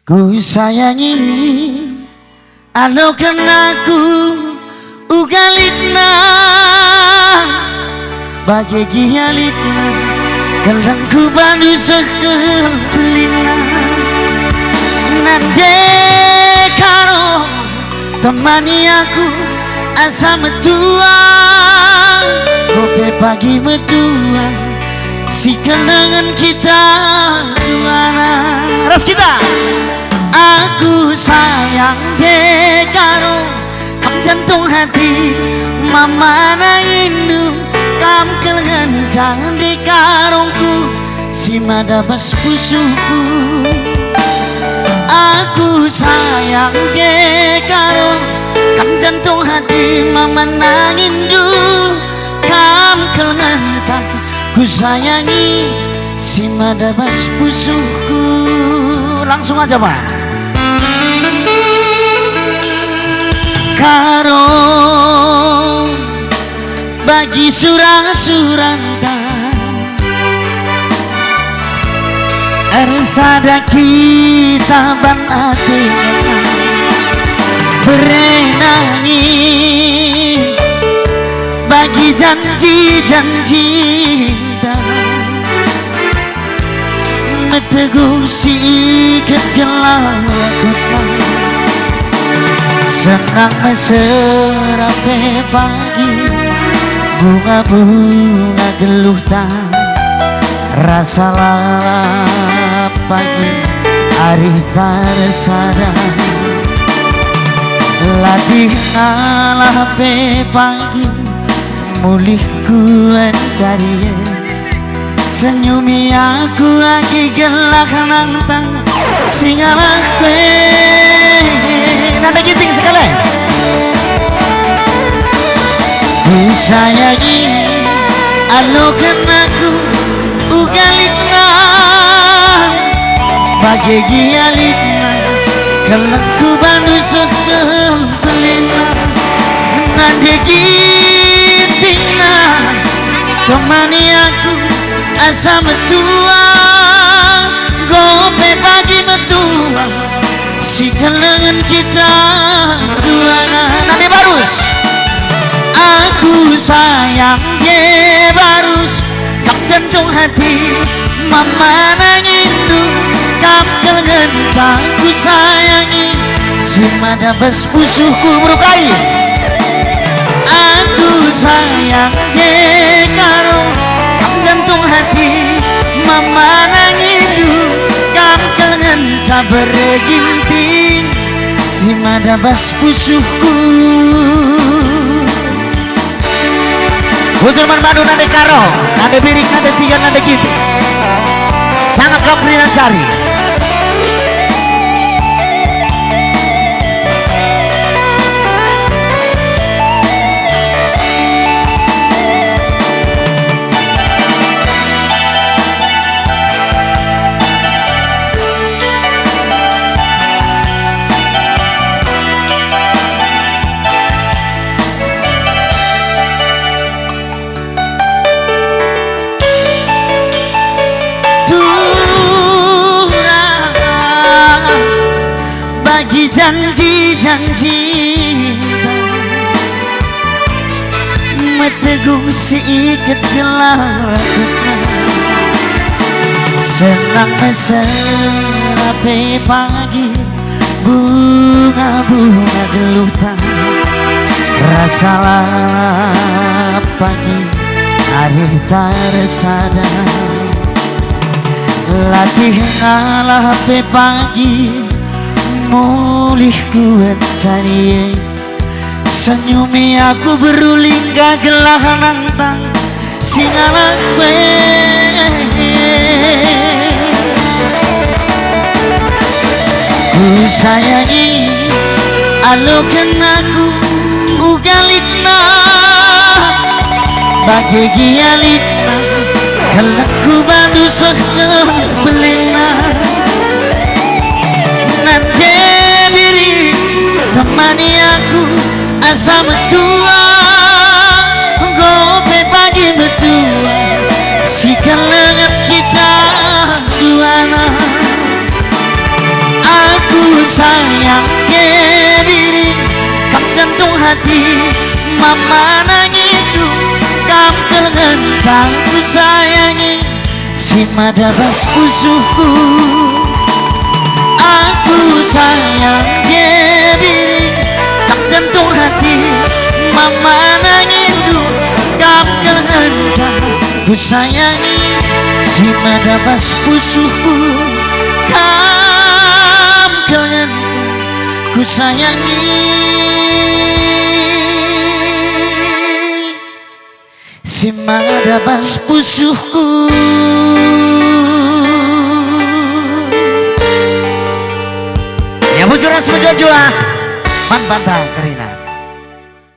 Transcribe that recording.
Ku sayangi alo kenaku ugalitna bagi gialitna kelengku bandu sekel pelina nande karo temani aku asa metua gope pagi metua si kenangan kita duana ras kita. Aku sayang deh karo kam jantung hati mama indu kam kelencan di karungku si madabas pusuku. Aku sayang deh karo kam jantung hati mama indu kam kelencan ku sayangi si madabas pusuku. Langsung aja Pak. Karo bagi surang-suranta ersada kita ban hati berenangi bagi janji-janji metegusi kegelapan senang meserape pagi bunga-bunga geluh tak rasa lalap pagi hari tersada latih ngalape pagi mulih kuat cari senyumi aku lagi gelak nantang singalah nada giting sekali. Ku sayangi alo kenaku ugalitna bagi gialitna kelengku bandu sekel pelina nada gitingna temani aku asa metua gope pagi metua si kelengan kita duana nade barus. Aku sayang ye barus kam jantung hati mama indu kam kelengan ku sayangi si madabas pusuhku merukai. Aku sayang ye karo kam jantung hati mama indu kam kelengan bereginting si madabas pusuhku. Huzurman Bandung nade karo nade birik nade tiga nade gitu sangat kaprina cari. Janji-janji meteguh si ikat gelar senang meserape pagi bunga-bunga geluh tak rasa lalap pagi hari tersada latih ngalape pagi mulih kuat cari senyumi aku beruling gagelah nantang singalah ku sayangi alo kenaku ugalitna bagi gialitna kelengku bandu sekel belina nante diri temani aku asa metua gope pagi metua si kelengan kita duana. sayang kebiring kam jantung hati mama nangidu kam kelengan ku sayangi si madabas pusuhku. Aku sayang kebiring kam jantung hati mama nangidu kam kelengan ku sayangi si madabas pusuhku. Kam kelengan ku sayangi si madabas pusuhku. Ya bujuran semua jua man bantah kering